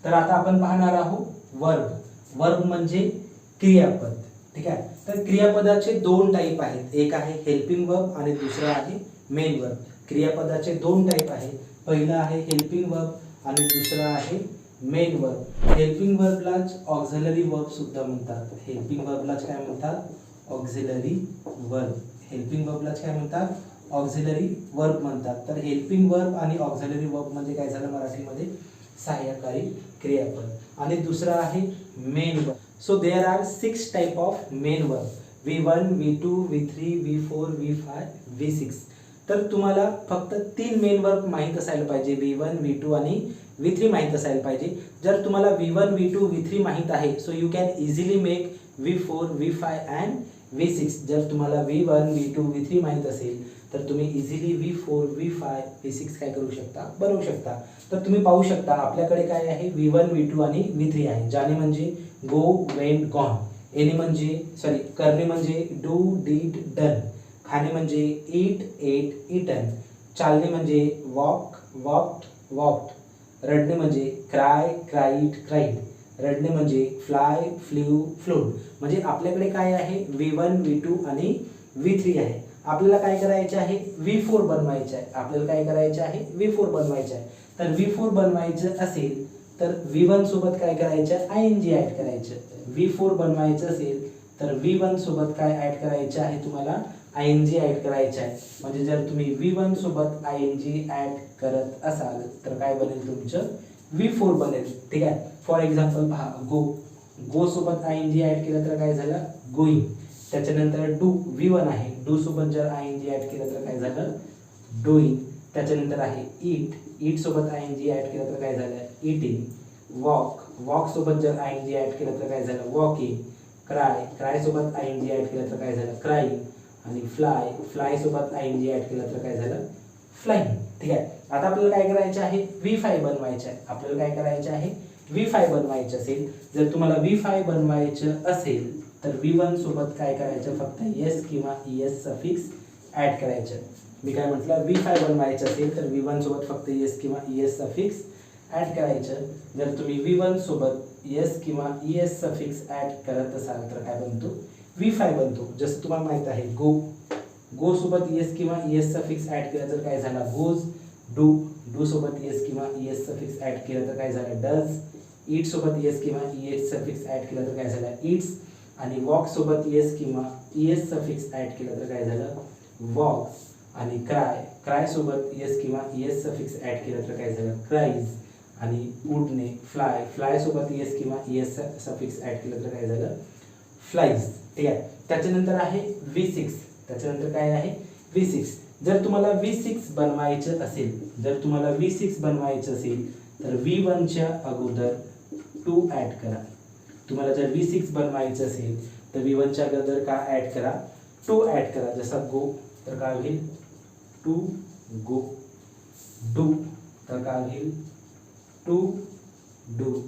तर आता आपण पाहणार आहोत वर्ब. वर्ब म्हणजे क्रियापद. ठीक आहे. तर क्रियापदाचे दोन टाईप आहेत, एक आहे हेल्पिंग वर्ब आणि दुसरा आहे मेन वर्ब. क्रियापदाचे दोन टाईप आहेत, पहिलं आहे हेल्पिंग वर्ब आणि दुसरं आहे मेन वर्ब. हेल्पिंग वर्बलाच ऑक्झिलरी वर्ब सुद्धा म्हणतात. हेल्पिंग वर्बलाच काय म्हणतात? Auxiliary verb. हेल्पिंग वर्बलाच काय म्हणतात? ऑक्झिलरी वर्ब म्हणतात. तर हेल्पिंग वर्ब आणि ऑक्झिलरी वर्ब म्हणजे काय झालं मराठीमध्ये? सहाय्यकारी क्रियापद. आणि दुसरा आहे main verb. So there are 6 type of main verb. V1, V2, V3, V4, V5, V6. तर तुम्हाला फक्त 3 मेन वर्ब माहीत असायला पाहिजे. V1, V2 आणि V3 माहीत असायला पाहिजे. जर तुम्हाला V1, V2, V3 माहीत आहे, so you can easily make V4, V5 and V6. जर तुम्हाला V1, V2, V3 माहीत असेल तर तुम्ही इझिली V4, V5, V6 काय करू शकता? बनवू शकता. तर तुम्ही पाहू शकता आपल्याकडे काय आहे? V1, V2 आणि V3 आहे. जाणे म्हणजे गो, वेंट, गॉन. येणे म्हणजे करणे म्हणजे डू, डीड, डन. खाणे म्हणजे ईट, एट, ईटन. चालणे म्हणजे वॉक, वॉक्ड, वॉक्ड. रडणे म्हणजे क्राय, क्राईड, क्राईड. रडणे म्हणजे फ्लाय, फ्ल्यू, फ्लोड. म्हणजे आपल्याकडे काय आहे? V1, V2 आणि V3 आहे. आपल्याला काय करायचे आहे? V4 बनवायचे आहे. आपल्याला काय करायचे आहे? V4 बनवायचे आहे. तर V4 बनवायचं असेल तर V1 सोबत काय करायचं? ING ऍड करायचं. V4 बनवायचं असेल तर V1 सोबत काय ऍड करायचं आहे? तुम्हाला ING ऍड करायचं आहे. म्हणजे जर तुम्ही V1 सोबत ING ऍड करत असाल तर काय बनेल? तुमचं V4 बनेल. ठीक आहे. फॉर एक्झाम्पल पहा, गो. गो सोबत ING ऍड केलं तर काय झालं? गोईंग. त्याच्यानंतर डू, V1 आहे. डू सोबत जर ING ऍड केलं तर काय झालं? डूइंग. त्याच्यानंतर आहे ईट. ईट सोबत ING ऍड केलं तर काय झालं? ईटिंग. वॉक. वॉक सोबत जर ING ऍड केलं तर काय झालं? वॉकिंग. क्राय. क्राय सोबत ING ऍड केलं तर काय झालं? क्राईंग. आणि फ्लाय. फ्लाय सोबत ING ऍड केलं तर काय झालं? फ्लाइंग. ठीक आहे. आता आपल्याला काय करायचं आहे? V5 बनवायचं आहे. आपल्याला काय करायचं आहे? V5 बनवायचं असेल. जर तुम्हाला V5 बनवायचं असेल तर V1 सोबत काय करायचं? फक्त एस किंवा ES सफिक्स ऍड करायचं. मी काय म्हटलं? V5 बनवायचं असेल तर V1 सोबत फक्त एस किंवा ES सफिक्स ऍड करायचं. जर तुम्ही V1 सोबत एस किंवा ES सफिक्स ऍड करत असाल तर काय बनतो? V5 बनतो. जसं तुम्हाला माहित आहे गो. गो सोबत एस किंवा ES सफिक्स ऍड केला तर काय झाला? गोज. डू. डू सोबत एस किंवा ES सफिक्स ऍड केला तर काय झालं? डज. ईट सोबत एस किंवा ES सफिक्स ऍड केला तर काय झालं? ईट्स. आणि वॉक सोबत एस किंवा ES सफिक्स ऍड केलं तर काय झालं? वॉक. आणि क्राय. क्राय सोबत एस किंवा ES सफिक्स ऍड केलं तर काय झालं? क्राईज. आणि उडणे, फ्लाय. फ्लाय सोबत एस किंवा ES सफिक्स ऍड केलं तर काय झालं? फ्लाईज. ठीक आहे. त्याच्यानंतर आहे V6. त्याच्यानंतर काय आहे? V6. जर तुम्हाला V6 बनवायचं असेल, तर V1च्या अगोदर 2 ऍड करा. तुम्हाला जर V6 बनवायचं असेल तर V1च्या अगोदर काय ऍड करा? 2 ऍड करा. जसा गो तर काय होईल? 2 गो. डू तर काय होईल? 2 डू.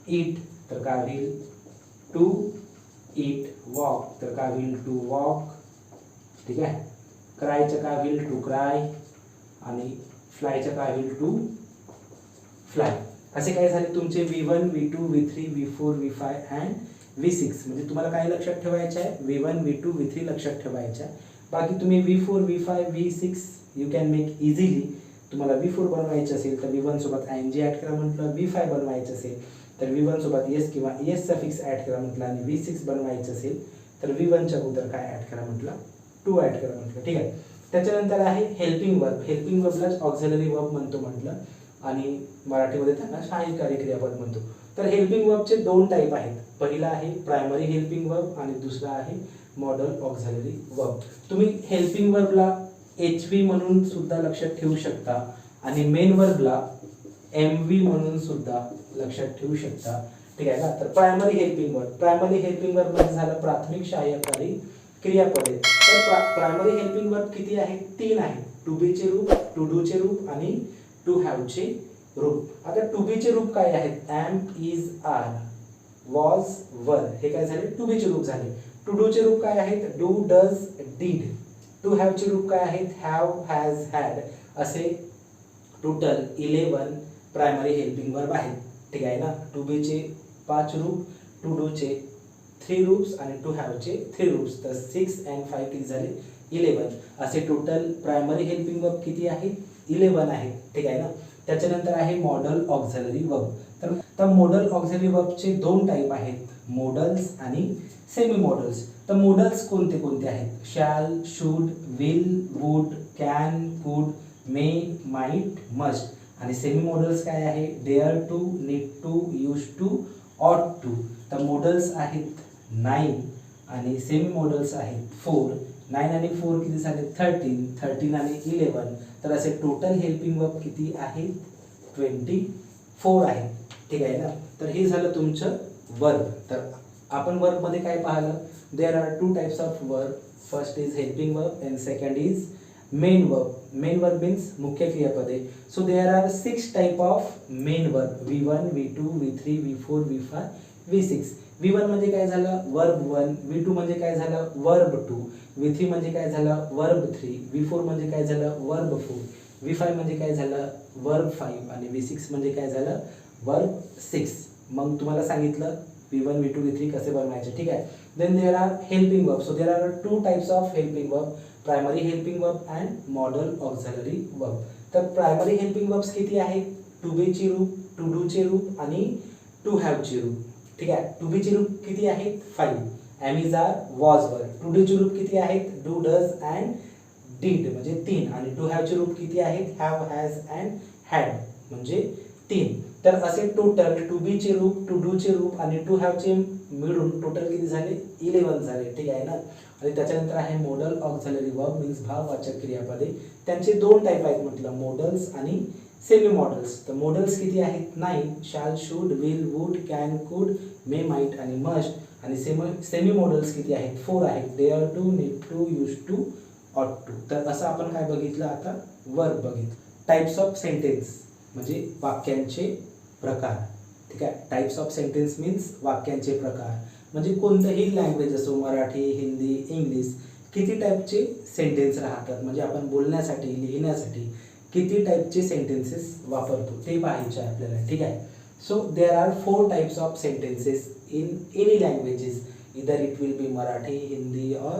ईट तर काय होईल? 2 ईट. वॉक तर काय होईल? 2 वॉक. ठीक आहे. क्रायचं काय होईल? 2 क्राय. आणि फ्लायचं काय होईल? 2 फ्लाय. असे काय झाले तुमचे V1, V2, V3, V4, V5 and V6. म्हणजे तुम्हाला काय लक्षात ठेवायचं आहे? V1, V2, V3 लक्षात ठेवायचं आहे. बाकी तुम्ही V4, V5, V6 you can make easily. तुम्हाला V4 बनवायचं असेल तर V1 सोबत ING ऍड करा म्हटलं. V5 बनवायचं असेल तर V1 सोबत एस किंवा ES सफिक्स ऍड करा म्हटलं. आणि V6 बनवायचं असेल तर V1च्या अगोदर काय ऍड करा म्हटलं? 2 ऍड करा म्हटलं. ठीक आहे. त्याच्यानंतर आहे हेल्पिंग वर्ब. हेल्पिंग वर्बलाच ऑक्झिलरी वर्ब म्हणतो म्हटलं आणि मराठीमध्ये त्यांना सहाय्यकारी क्रियापद म्हणतो. तर हेल्पिंग वर्बचे 2 टाईप आहेत. पहिला आहे प्रायमरी हेल्पिंग वर्ब आणि दुसरा आहे मॉडल ऑक्झिलरी वर्ब. तुम्ही हेल्पिंग वर्बला HV म्हणून सुद्धा लक्षात ठेवू शकता आणि मेन वर्बला MV म्हणून सुद्धा लक्षात ठेवू शकता. ठीक आहे ना. तर प्रायमरी हेल्पिंग वर्ब म्हणजे झालं प्राथमिक सहाय्यकारी क्रियापदे. तर प्रायमरी हेल्पिंग वर्ब किती आहेत? 3 आहेत. टू बीचे रूप, टू डूचे रूप आणि टू हॅवचे रूप. आता टू बीचे रूप काय आहेत? एम, इज, आर, वॉज, वर. हे काय झाले? टू बीचे रूप झाले. टू डूचे रूप काय आहेत? Do, does, did. टू हॅवचे रूप काय आहेत? Have, has, had. असे टोटल 11 प्रायमरी हेल्पिंग वर्ब आहेत. ठीक आहे ना. टू बीचे 5 रूप, टू डूचे 3 रूप्स आणि टू हॅवचे 3 रूप्स. तर 6 and 5 किती झाले 11. असे टोटल प्रायमरी हेल्पिंग वर्ब किती आहे 11 आहे. ठीक आहे ना. त्याच्यानंतर आहे मॉडल ऑक्झिलरी वर्ब. तर मॉडल ऑक्झिलरी वर्बचे 2 टाईप आहेत, मॉडल्स आणि सेमी मॉडल्स. तर मॉडल्स कोणते कोणते आहेत, shall, should, will, would, can, could, may, might, must. आणि सेमी मॉडल्स काय आहे, dare to, need to, use to, ought to. तर मॉडल्स आहेत 9 आणि सेमी मॉडल्स आहेत 4. 9 आणि 4 किती झाले 13, 13 आणि 11. तर असे टोटल हेल्पिंग वर्ब किती आहेत 24 आहेत. ठीक आहे ना. तर हे झालं तुमचं वर्ब. तर आपण वर्ब मध्ये काय पाहिलं, देर are 2 types of verb. First is helping verb and second is main verb. Main verb means मुख्य क्रियापदे. So there R 6 type of main verb, V1, V2, V3, V4, V5, V6. V1 म्हणजे काय झालं verb 1, V2 म्हणजे काय झालं verb 2, V3 म्हणजे काय झालं वर्ब 3, V4 म्हणजे काय झालं वर्ब 4, V5 म्हणजे काय झालं वर्ब 5 आणि V6 म्हणजे काय झालं वर्ब 6. मग तुम्हाला सांगितलं V1, V2, V3 कसे बनवायचे. ठीक आहे. Then there are helping verb. So there are 2 types of helping verb, primary helping verb and modal auxiliary verb. तर प्रायमरी हेल्पिंग वर्ब्स किती आहेत, टू बीचे रूप, टू डूचे रूप आणि टू हॅवचे रूप. ठीक आहे. टू बीचे रूप किती आहेत 5, am is are, was were. To डूचे रूप किती आहेत डू, डज अँड डिड म्हणजे 3. आणि टू हॅवचे रूप किती आहेत हॅव, हॅज अँड हॅड म्हणजे 3. तर असे टोटल टू बीचे रूप, टू डूचे रूप आणि टू हॅवचे मिळून टोटल किती झाले 11 झाले. ठीक आहे ना. आणि त्याच्यानंतर आहे मॉडल ऑक्झिलरी वर्ब मीन्स भाववाचक क्रियापदे. त्यांचे 2 टाईप आहेत म्हटलं, मॉडल्स आणि सेमी मॉडल्स. तर मॉडल्स किती आहेत 9, shall, should, will, would, can, could, may, might आणि मस्ट. आणि सेमी मॉडल्स किती आहेत 4 आहेत, dare to, need to, use to, ought to. तर असं आपण काय बघितलं आता वर्ब बघितलं. टाइप्स ऑफ सेंटेन्स म्हणजे वाक्यांचे प्रकार. ठीक आहे. टाइप्स ऑफ सेंटेन्स मीन्स वाक्यांचे प्रकार. म्हणजे कोणतंही लँग्वेज असो, मराठी, हिंदी, इंग्लिश, किती टाईपचे सेंटेन्स राहतात, म्हणजे आपण बोलण्यासाठी, लिहिण्यासाठी किती टाईपचे सेंटेन्सेस वापरतो ते पाहायचे आपल्याला. ठीक आहे. So there R 4 types of sentences in any languages, either it will be Marathi, Hindi और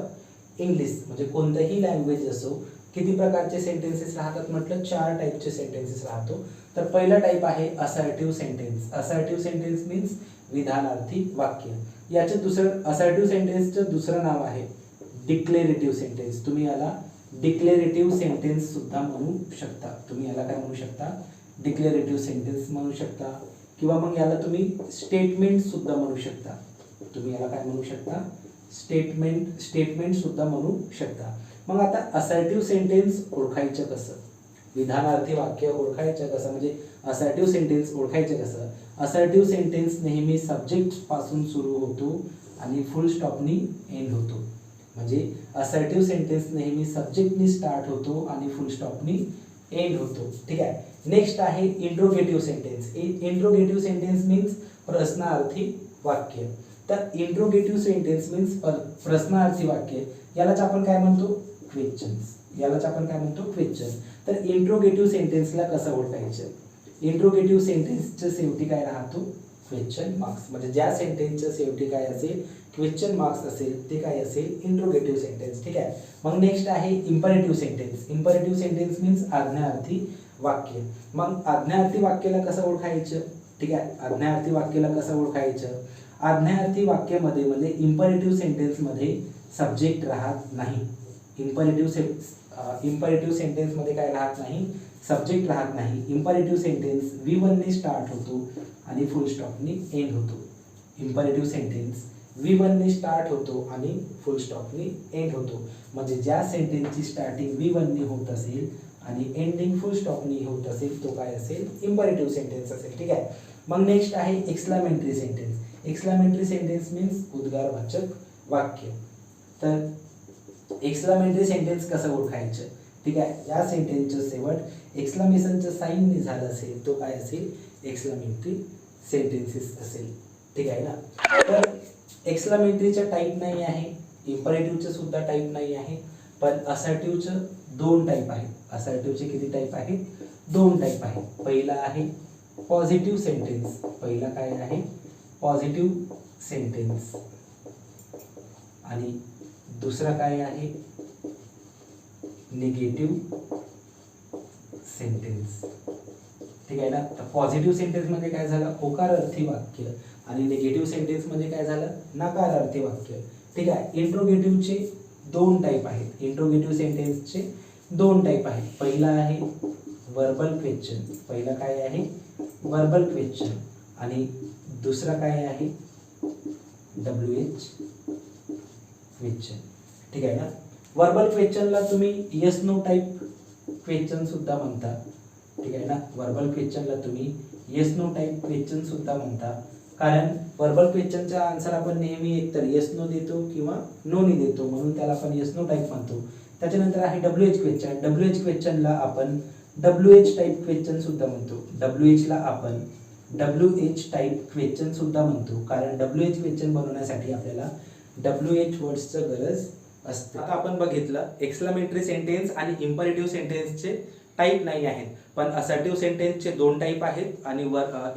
इंग्लिश. म्हणजे कोणतंही लँग्वेज असो किती प्रकारचे सेंटेन्सेस राहतात म्हटलं 4 टाईपचे सेंटेन्सेस राहतो. तर पहिला टाईप आहे assertive sentence. Assertive sentence means विधानार्थी वाक्य. याचं दुसरं असर्टिव्ह सेंटेन्सचं दुसरं नाव आहे डिक्लेरेटिव्ह सेंटेन्स. तुम्ही याला डिक्लेरेटिव्ह सेंटेन्स सुद्धा म्हणू शकता. तुम्ही याला काय म्हणू शकता डिक्लेरेटिव्ह सेंटेन्स म्हणू शकता, किंवा मग याला तुम्ही स्टेटमेंट सुद्धा म्हणू शकता. तुम्ही याला काय म्हणू शकता स्टेटमेंट सुद्धा म्हणू शकता. मग आता असर्टिव्ह सेंटेन्स ओळखायचं कसं, विधानार्थी वाक्य ओळखायचं कसं, म्हणजे असर्टिव्ह सेंटेन्स ओळखायचं कसं. असर्टिव्ह सेंटेन्स नेहमी सब्जेक्ट पासून सुरू होतो आणि फुल स्टॉपनी एंड होतो. म्हणजे असर्टिव्ह सेंटेन्स नेहमी सब्जेक्टनी स्टार्ट होतो आणि फुल स्टॉपनी एंड होतो. ठीक आहे. नेक्स्ट आहे interrogative sentence. Interrogative sentence means प्रश्नार्थी वाक्य. तर इंट्रोगेटिव्ह सेंटेन्स मीन्स प्रश्नार्थी वाक्य. यालाच आपण काय म्हणतो क्वेश्चन्स. यालाच आपण काय म्हणतो क्वेश्चन. तर इंट्रोगेटिव्ह सेंटेन्सला कसं ओळखायचं, इंट्रोगेटिव्ह सेंटेन्सच्या शेवटी काय राहतो क्वेश्चन मार्क्स. म्हणजे ज्या सेंटेन्सच्या शेवटी काय असेल क्वेश्चन मार्क्स असेल ते काय असेल इंट्रोगेटिव्ह सेंटेन्स. ठीक आहे. मग नेक्स्ट आहे imperative sentence. Imperative sentence means आज्ञार्थी वाक्य. मग आज्ञार्थी वाक्याला कसं ओळखायचं. ठीक आहे. आज्ञार्थी वाक्याला कसं ओळखायचं, आज्ञार्थी वाक्यामध्ये म्हणजे इम्परेटिव्ह सेंटेन्समध्ये सब्जेक्ट राहत नाही. इम्परेटिव्ह सेंटेन्समध्ये काय राहत नाही सब्जेक्ट राहत नाही. इम्परेटिव्ह सेंटेन्स V1 ने स्टार्ट होतो आणि फुल स्टॉपनी एंड होतो. इम्परेटिव्ह सेंटेन्स V1 ने स्टार्ट होतो आणि फुल स्टॉपनी एंड होतो. म्हणजे ज्या सेंटेन्सची स्टार्टिंग V1 ने होत असेल आणि एंडिंग फुल स्टॉपनी होत असेल तो काय असेल इम्परेटिव्ह सेंटेन्स असेल. ठीक आहे. मग नेक्स्ट आहे exclamatory sentence. Exclamatory sentence means उद्गारवाचक वाक्य. तर एक्सक्लामेटरी सेंटेन्स कसं ओळखायचं. ठीक आहे. या सेंटेन्सचं शेवट एक्सक्लामेशनचं साईनने झालं असेल तो काय असेल एक्सक्लामेटरी सेंटेन्सेस असेल. ठीक आहे ना. तर एक्सक्लामेटरीचं टाईप नाही आहे, इम्परेटिव्हचं सुद्धा टाईप नाही आहे, पण असर्टिव्हचं 2 टाईप आहेत. असर्टिव्हचे किती टाईप आहेत 2 टाईप आहेत. पहिला आहे पॉझिटिव्ह सेंटेन्स, पहिला काय आहे पॉझिटिव्ह सेंटेन्स, आणि दुसरा काय आहे निगेटिव्ह सेंटेन्स, ठीक आहे ना. तर पॉझिटिव्ह सेंटेन्स म्हणजे काय झालं होकारार्थी वाक्य, आणि निगेटिव्ह सेंटेन्स म्हणजे काय झालं नकारार्थी वाक्य, ठीक आहे. इंट्रोगेटिव्हचे दोन टाईप आहेत, इंट्रोगेटिव्ह सेंटेन्सचे दोन टाईप आहेत. पहिला आहे वर्बल क्वेश्चन, पहिला काय आहे वर्बल क्वेश्चन, आणि दुसरा काय आहे WH क्वेश्चन, ठीक आहे ना. वर्बल क्वेश्चनला तुम्ही येस नो टाईप क्वेश्चन सुद्धा म्हणता, ठीक आहे ना. वर्बल क्वेश्चनला तुम्ही येस नो टाईप क्वेश्चन सुद्धा म्हणता, कारण वर्बल क्वेश्चनचा आन्सर आपण नेहमी एकतर येस नो देतो किंवा नो नी देतो, म्हणून त्याला आपण येस नो टाईप म्हणतो. त्याच्यानंतर आहे WH क्वेश्चन, WH क्वेश्चनला आपण WH टाईप क्वेश्चन सुद्धा म्हणतो, WH ला आपण WH टाईप क्वेश्चन सुद्धा म्हणतो, कारण WH क्वेश्चन बनवण्यासाठी आपल्याला WH वर्ड्सचं गरज असते. आता आपण बघितलं एक्सक्लेमेटरी सेंटेन्स आणि इम्परेटिव्ह सेंटेन्सचे टाईप नाही आहेत, पण असर्टिव्ह सेंटेन्सचे दोन टाईप आहेत आणि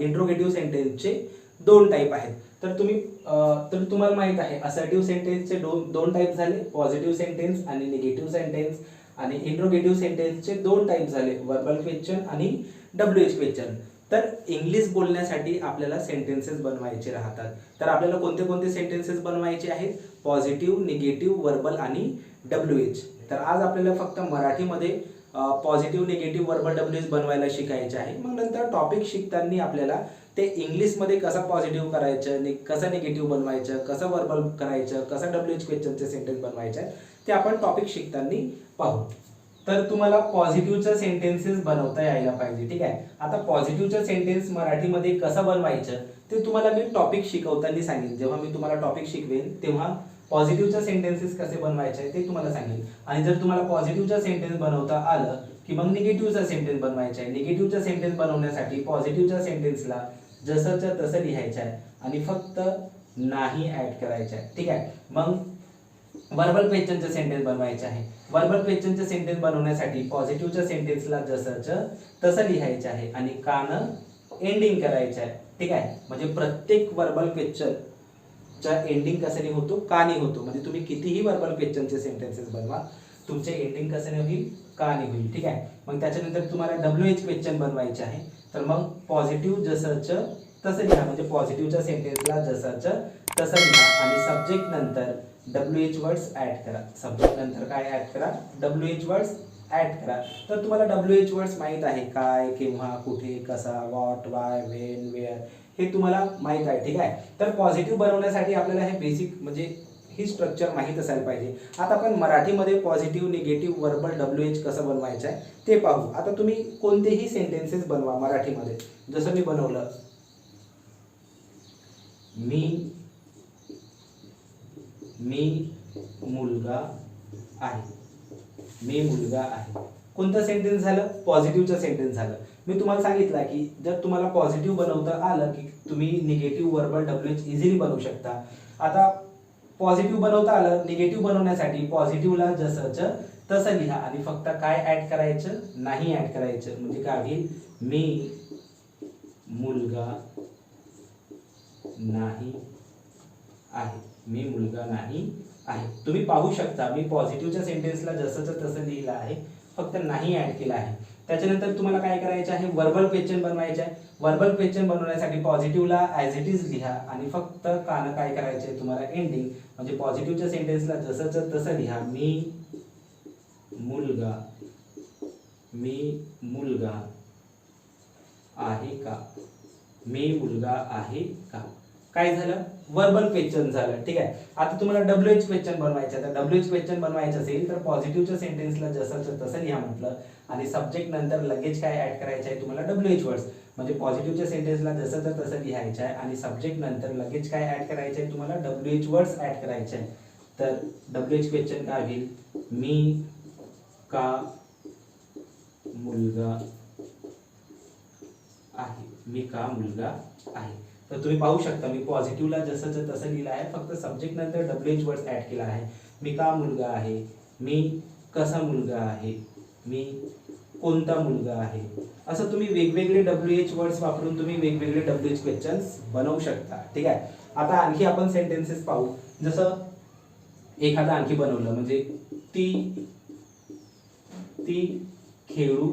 इंट्रोगेटिव्ह सेंटेन्सचे दोन टाईप आहेत. तर तुम्हाला माहित आहे असर्टिव्ह सेंटेन्सचे दोन टाईप झाले, पॉझिटिव्ह सेंटेन्स आणि निगेटिव्ह सेंटेन्स, आणि इंट्रोगेटिव्ह सेंटेन्सचे दोन टाईप झाले, वर्बल क्वेश्चन आणि WH क्वेश्चन. तर इंग्लिश बोलण्यासाठी आपल्याला सेंटेन्सेस बनवायचे राहतात. तर आपल्याला कोणते कोणते सेंटेन्सेस बनवायचे आहेत पॉझिटिव्ह, निगेटिव्ह, वर्बल आणि WH. तर आज आपल्याला फक्त मराठीमध्ये पॉझिटिव्ह, निगेटिव्ह, वर्बल, WH बनवायला शिकायचे आहे. मग नंतर टॉपिक शिकताना आपल्याला ते इंग्लिशमध्ये कसं पॉझिटिव्ह करायचं, कसं निगेटिव्ह बनवायचं, कसं वर्बल करायचं, कसं WH क्वेश्चनचे सेंटेन्स बनवायचे ते आपण टॉपिक शिकताना पाहू. तर तुम्हाला पॉझिटिव्हचं सेंटेन्सेस बनवता यायला पाहिजे, ठीक आहे. आता पॉझिटिव्हचं सेंटेन्स मराठीमध्ये कसं बनवायचं ते तुम्हाला मी टॉपिक शिकवताना सांगेन. जेव्हा मी तुम्हाला टॉपिक शिकवेन तेव्हा पॉझिटिव्हचं सेंटेन्सेस कसे बनवायचे ते तुम्हाला सांगेन. आणि जर तुम्हाला पॉझिटिव्हचं सेंटेन्स बनवता आलं की मग निगेटिव्हचा सेंटेन्स बनवायचा आहे. निगेटिव्हचा सेंटेन्स बनवण्यासाठी पॉझिटिव्हच्या सेंटेन्सला जसंच्या तसं लिहायचं आहे आणि फक्त नाही ऍड करायचं आहे, ठीक आहे. मग वर्बल क्वेश्चनचे सेंटेन्स बनवायचे आहे. वर्बल क्वेश्चनचे सेंटेन्स बनवण्यासाठी पॉझिटिव्हच्या सेंटेन्सला जसंच्या तसं लिहायचं आहे आणि कानं एंडिंग करायचं आहे, ठीक आहे. म्हणजे प्रत्येक वर्बल क्वेश्चनचा एंडिंग कशाने होतो कानी होतो. म्हणजे तुम्ही कितीही वर्बल क्वेश्चनचे सेंटेन्सेस बनवा तुमचे एंडिंग कशाने होईल कानी होईल, ठीक आहे. मग त्याच्यानंतर तुम्हाला WH क्वेश्चन बनवायचे आहे. तर मग पॉझिटिव्ह जसंच्या तसं लिहा, म्हणजे पॉझिटिव्हच्या सेंटेन्सला जसंच्या तसं लिहा आणि सब्जेक्ट नंतर WH वर्ड्स ऍड करा. सब्जेक्ट नंतर काय ऍड करा WH वर्ड्स ऍड करा. तर तुम्हाला WH वर्ड्स माहित आहे काय, केव्हा, कुठे, कसा, व्हॉट, वाय, व्हेन, वेअर हे तुम्हाला माहित आहे, ठीक आहे. तर पॉझिटिव्ह बनवण्यासाठी आपल्याला हे बेसिक म्हणजे ही स्ट्रक्चर माहीत असायला पाहिजे. आता आपण मराठीमध्ये पॉझिटिव्ह, निगेटिव्ह, वर्बल, WH कसं बनवायचं आहे ते पाहू. आता तुम्ही कोणतेही सेंटेन्सेस बनवा मराठीमध्ये. जसं मी बनवलं मी मुलगा आहे, मी मुलगा आहे. कोणतं सेंटेन्स झालं पॉझिटिव्हचं सेंटेन्स झालं. मी तुम्हाला सांगितलं की जर तुम्हाला पॉझिटिव्ह बनवता आलं की तुम्ही निगेटिव्ह, वर्बल, WH इझिली बनवू शकता. आता पॉझिटिव्ह बनवता आलं, निगेटिव्ह बनवण्यासाठी पॉझिटिव्हला जसंच्या तसं लिहा आणि फक्त काय ऍड करायचं नाही ऍड करायचं. म्हणजे काय होईल मी मुलगा नाही आहे, मी मुलगा नाही आहे. तुम्ही पाहू शकता मी पॉझिटिव्हच्या सेंटेन्सला जसंच्या तसं लिहिलं आहे, फक्त नाही ऍड केलं आहे. त्याच्यानंतर तुम्हाला काय करायचं आहे वर्बल क्वेश्चन बनवायचं आहे. वर्बल क्वेश्चन बनवण्यासाठी पॉझिटिव्हला ॲज इट इज लिहा आणि फक्त कानं काय करायचे आहे तुम्हाला एंडिंग, म्हणजे पॉझिटिव्हच्या सेंटेन्सला जसंच्या तसं लिहा मी मुलगा आहे का, मी मुलगा आहे का. काय झालं वर्बल क्वेश्चन झालं, ठीक आहे. आता तुम्हाला WH क्वेश्चन बनवायचं आहे. तर WH क्वेश्चन बनवायचं असेल तर पॉझिटिव्हच्या सेंटेन्सला जसंच्या तसं लिहा म्हटलं आणि सब्जेक्ट नंतर लगेच काय ऍड करायचं आहे तुम्हाला WH वर्ड्स. म्हणजे पॉझिटिव्हच्या सेंटेन्सला जसंच्या तसं लिहायचं आहे आणि सब्जेक्ट नंतर लगेच काय ऍड करायचं आहे तुम्हाला WH वर्ड्स ऍड करायचे आहे. तर WH क्वेश्चन काय होईल मी का मुलगा आहे, मी का मुलगा आहे. तर तुम्ही पाहू शकता मी पॉझिटिव्हला जसंच्या तसं लिहिलं आहे, फक्त सब्जेक्ट नंतर WH वर्ड्स ऍड केला आहे. मी का मुलगा आहे, मी कसा मुलगा आहे, मी कोणता मुलगा आहे. असं तुम्ही वेगवेगळे WH वर्ड्स वापरून तुम्ही वेगवेगळे WH क्वेश्चन्स बनवू शकता. ठीक आहे. आता आणखी आपण सेंटेन्सेस पाहू. जसं एखादा आणखी बनवलं म्हणजे ती खेळू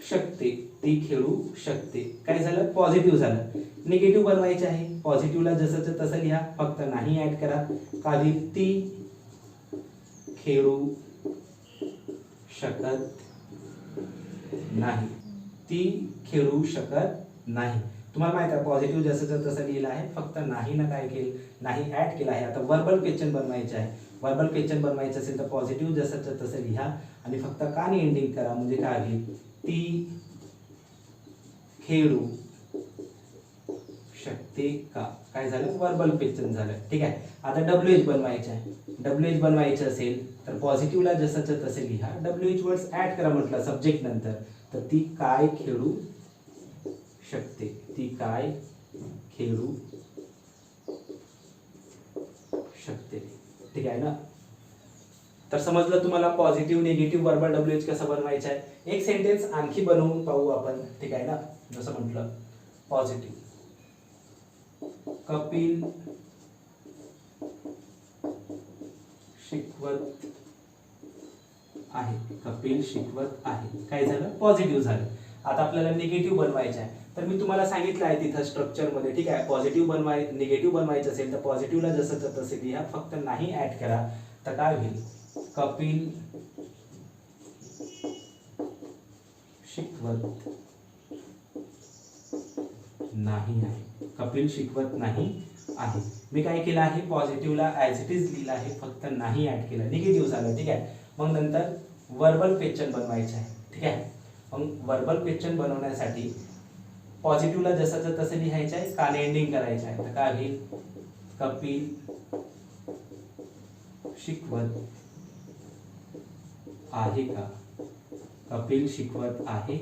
शकते. ती खेळू शकते. काय झालं? पॉझिटिव्ह झालं. निगेटिव्ह बनवायचे आहे. पॉझिटिव्हला जसंच तसं लिहा, फक्त नाही ऍड करा. खाली ती खेळू शकत नाही. ती खेळू शकत नाही. तुम्हाला माहिती आहे पॉझिटिव्ह जसंच तसं लिहिलं आहे, फक्त नाही ना काय केलं, नाही ऍड केलं आहे. आता वर्बल क्वेश्चन बनवायचे आहे. वर्बल क्वेश्चन बनवायचं असेल तर पॉझिटिव्ह जसंच तसं लिहा आणि फक्त कानी एंडिंग करा. म्हणजे काय होईल? ती खेळू शकते का? काय झालं? वर्बल क्वेश्चन झालं. ठीक आहे. आता WH बनवायचं आहे. WH बनवायचं असेल तर पॉझिटिव्हला जसंच तसं लिहा. WH वर्ड्स ऍड करा म्हटलं सब्जेक्ट नंतर. तर ती काय खेळू शकते. ती काय खेळू शकते. ठीक आहे ना. तर समजलं तुम्हाला पॉझिटिव्ह, निगेटिव्ह, वर्बल WH कसं बनवायचं आहे. एक सेंटेन्स आणखी बनवून पाहू आपण. ठीक आहे ना. जसं म्हटलं पॉझिटिव्ह, कपिल शिकवत आहे. कपिल शिकवत आहे. काय झालं? पॉझिटिव्ह झालं. आता आपल्याला निगेटिव्ह बनवायचं आहे. तर मी तुम्हाला सांगितलं आहे तिथं स्ट्रक्चरमध्ये. ठीक आहे. पॉझिटिव्ह निगेटिव्ह बनवायचं असेल तर पॉझिटिव्हला जसं तसं लिहा, फक्त नाही ऍड करा. तर काय होईल? कपिल शिकवत नाही आहे. कपिल शिकवत नाही आहे. मी काय केलं आहे? पॉझिटिव्हला ॲज इट इज लिहिलं आहे, फक्त नाही ऍड केलं. निगेटिव्ह झालं. ठीक आहे. मग नंतर वर्बल क्वेश्चन बनवायचं आहे. ठीक आहे. मग वर्बल क्वेश्चन बनवण्यासाठी पॉझिटिव्हला जसंच तसं लिहायचं आहे, कान एंडिंग करायचं आहे. तर काय होईल? कपिल शिकवत आहे का? कपिल शिकवत आहे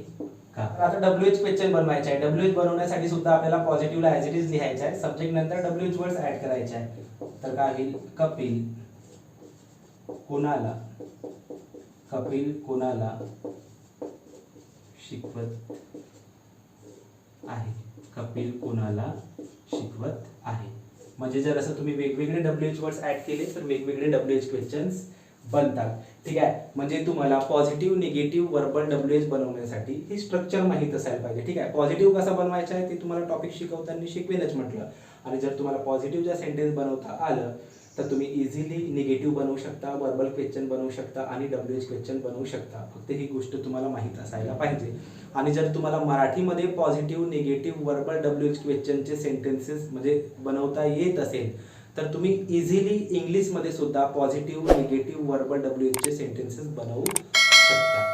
का? आता WH क्वेश्चन बनवायचं आहे. WH बनवण्यासाठी सुद्धा आपल्याला पॉझिटिव्हला ॲज इट इज लिहायचं आहे. सब्जेक्ट नंतर WH वर्ड्स ऍड करायचे आहे. तर काय होईल? कपिल कोणाला शिकवत आहे. कपिल कोणाला शिकवत आहे. म्हणजे जर असं तुम्ही वेगवेगळे WH वर्ड्स ऍड केले तर वेगवेगळे WH क्वेश्चन्स बनतात. ठीक आहे. म्हणजे तुम्हाला पॉझिटिव्ह, निगेटिव्ह, वर्बल WH बनवण्यासाठी ही स्ट्रक्चर माहित असायला पाहिजे. ठीक आहे. पॉझिटिव्ह कसं बनवायचं आहे ते तुम्हाला टॉपिक शिकवताना शिकवेनच म्हटलं. आणि जर तुम्हाला पॉझिटिव्ह जर सेंटेन्स बनवता आलं तर तुम्ही इझिली निगेटिव्ह बनवू शकता, वर्बल क्वेश्चन बनवू शकता आणि WH क्वेश्चन बनवू शकता. फक्त ही गोष्ट तुम्हाला माहित असायला पाहिजे. आणि जर तुम्हाला मराठीमध्ये पॉझिटिव्ह, निगेटिव्ह, वर्बल WH क्वेश्चनचे सेंटेन्सेस म्हणजे बनवता येत असेल तर तुम्ही इझिली इंग्लिशमध्ये सुद्धा पॉझिटिव्ह, निगेटिव्ह, वर्बल WH चे सेंटेन्सेस बनवू शकता.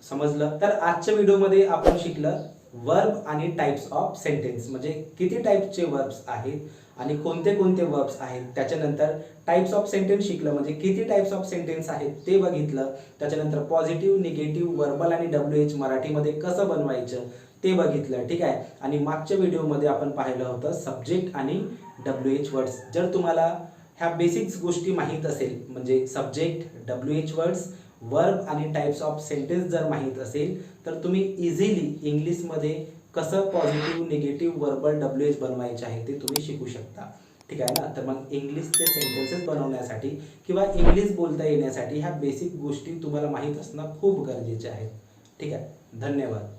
समजलं? तर आजच्या व्हिडिओमध्ये आपण शिकलं वर्ब आणि टाइप्स ऑफ सेंटेन्स. म्हणजे किती टाइप्सचे वर्ब्स आहेत आणि कोणते कोणते वर्ब्स आहेत. त्याच्यानंतर टाइप्स ऑफ सेंटेन्स शिकलं म्हणजे किती टाइप्स ऑफ सेंटेन्स आहेत ते बघितलं. त्याच्यानंतर पॉझिटिव्ह, निगेटिव्ह, वर्बल आणि WH मराठीमध्ये कसं बनवायचं ते बघितलं. ठीक आहे. आणि मागच्या व्हिडिओमध्ये आपण पाहिलं होतं सब्जेक्ट आणि WH वर्ड्स. जर तुम्हाला ह्या बेसिक्स गोष्टी माहीत असेल म्हणजे सब्जेक्ट, WH वर्ड्स, वर्ब आणि टाइप्स ऑफ सेंटेन्स जर माहीत असेल तर तुम्ही इझिली इंग्लिशमध्ये कसं पॉझिटिव्ह, निगेटिव्ह, वर्बल WH बनवायचे आहे ते तुम्ही शिकू शकता. ठीक आहे ना. तर मग इंग्लिशचे सेंटेन्सेस बनवण्यासाठी किंवा इंग्लिश बोलता येण्यासाठी ह्या बेसिक गोष्टी तुम्हाला माहीत असणं खूप गरजेचे आहे. ठीक आहे. धन्यवाद.